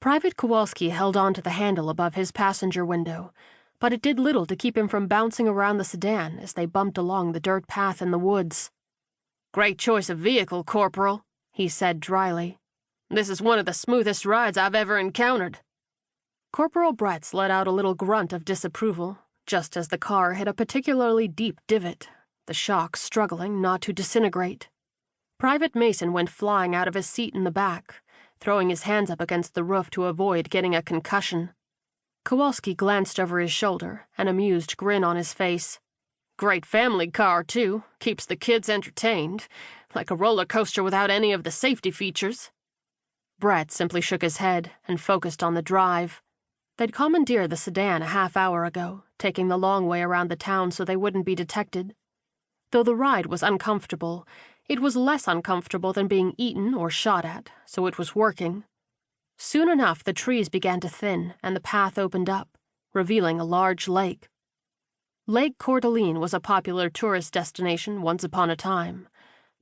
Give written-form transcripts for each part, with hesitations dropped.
Private Kowalski held on to the handle above his passenger window, but it did little to keep him from bouncing around the sedan as they bumped along the dirt path in the woods. "Great choice of vehicle, Corporal," he said dryly. "This is one of the smoothest rides I've ever encountered." Corporal Bretz let out a little grunt of disapproval, just as the car hit a particularly deep divot, the shock struggling not to disintegrate. Private Mason went flying out of his seat in the back, throwing his hands up against the roof to avoid getting a concussion. Kowalski glanced over his shoulder, an amused grin on his face. "Great family car, too. Keeps the kids entertained. Like a roller coaster without any of the safety features." Brett simply shook his head and focused on the drive. They'd commandeered the sedan a half-hour ago, taking the long way around the town so they wouldn't be detected. Though the ride was uncomfortable, it was less uncomfortable than being eaten or shot at, so it was working. Soon enough, the trees began to thin and the path opened up, revealing a large lake. Lake Coeur d'Alene was a popular tourist destination once upon a time,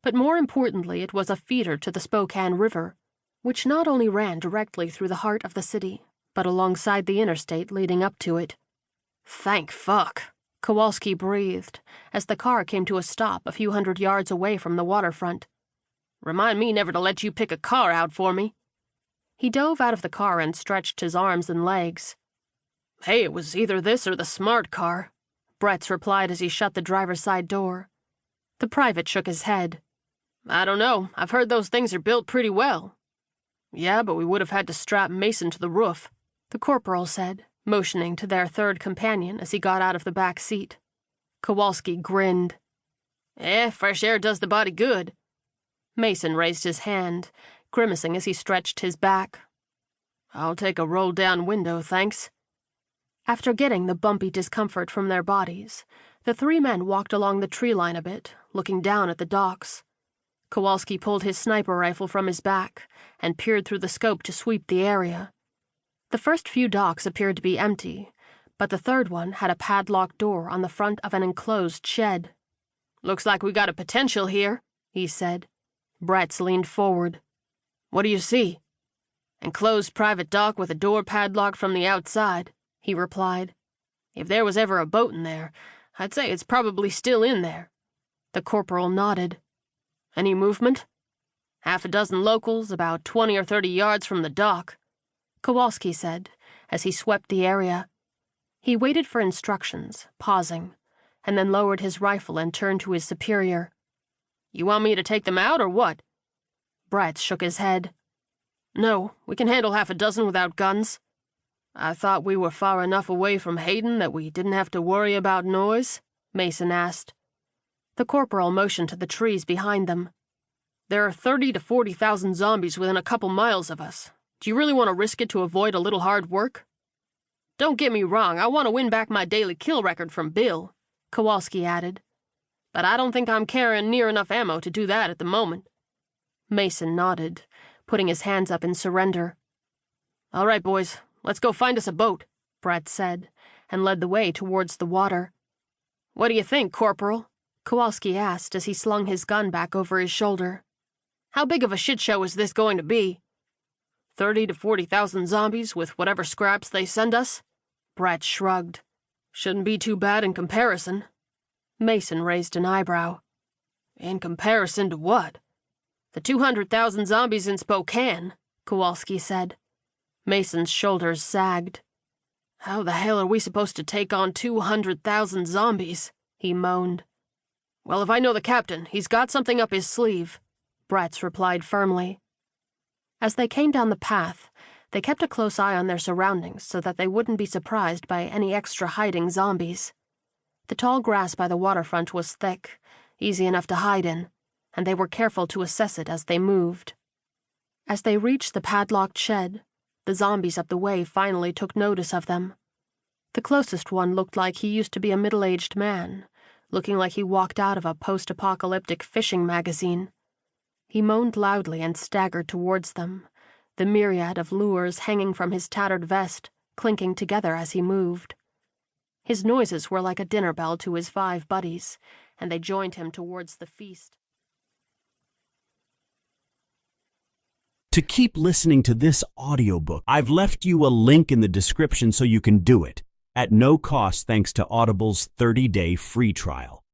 but more importantly, it was a feeder to the Spokane River, which not only ran directly through the heart of the city, but alongside the interstate leading up to it. "Thank fuck," Kowalski breathed as the car came to a stop a few hundred yards away from the waterfront. "Remind me never to let you pick a car out for me." He dove out of the car and stretched his arms and legs. "Hey, it was either this or the smart car," Bretz replied as he shut the driver's side door. The private shook his head. "I don't know. I've heard those things are built pretty well." "Yeah, but we would have had to strap Mason to the roof," the corporal said, motioning to their third companion as he got out of the back seat. Kowalski grinned. Fresh air does the body good." Mason raised his hand, grimacing as he stretched his back. "I'll take a roll-down window, thanks." After getting the bumpy discomfort from their bodies, the three men walked along the tree line a bit, looking down at the docks. Kowalski pulled his sniper rifle from his back and peered through the scope to sweep the area. The first few docks appeared to be empty, but the third one had a padlocked door on the front of an enclosed shed. "Looks like we got a potential here," he said. Bretz leaned forward. "What do you see?" "Enclosed private dock with a door padlocked from the outside," he replied. "If there was ever a boat in there, I'd say it's probably still in there." The corporal nodded. "Any movement?" "Half a dozen locals, about 20 or 30 yards from the dock," Kowalski said, as he swept the area. He waited for instructions, pausing, and then lowered his rifle and turned to his superior. "You want me to take them out, or what?" Bretz shook his head. "No, we can handle half a dozen without guns." "I thought we were far enough away from Hayden that we didn't have to worry about noise?" Mason asked. The corporal motioned to the trees behind them. "There are 30 to 40,000 zombies within a couple miles of us. Do you really want to risk it to avoid a little hard work?" "Don't get me wrong, I want to win back my daily kill record from Bill," Kowalski added. "But I don't think I'm carrying near enough ammo to do that at the moment." Mason nodded, putting his hands up in surrender. "All right, boys, let's go find us a boat," Brett said, and led the way towards the water. "What do you think, Corporal?" Kowalski asked as he slung his gun back over his shoulder. "How big of a shit show is this going to be?" 30 to 40,000 zombies with whatever scraps they send us?" Brett shrugged. "Shouldn't be too bad in comparison." Mason raised an eyebrow. "In comparison to what?" "The 200,000 zombies in Spokane," Kowalski said. Mason's shoulders sagged. "How the hell are we supposed to take on 200,000 zombies?" he moaned. "Well, if I know the captain, he's got something up his sleeve," Bretz replied firmly. As they came down the path, they kept a close eye on their surroundings so that they wouldn't be surprised by any extra hiding zombies. The tall grass by the waterfront was thick, easy enough to hide in, and they were careful to assess it as they moved. As they reached the padlocked shed, the zombies up the way finally took notice of them. The closest one looked like he used to be a middle-aged man, looking like he walked out of a post-apocalyptic fishing magazine. He moaned loudly and staggered towards them, the myriad of lures hanging from his tattered vest clinking together as he moved. His noises were like a dinner bell to his 5 buddies, and they joined him towards the feast. To keep listening to this audiobook, I've left you a link in the description so you can do it, at no cost thanks to Audible's 30-day free trial.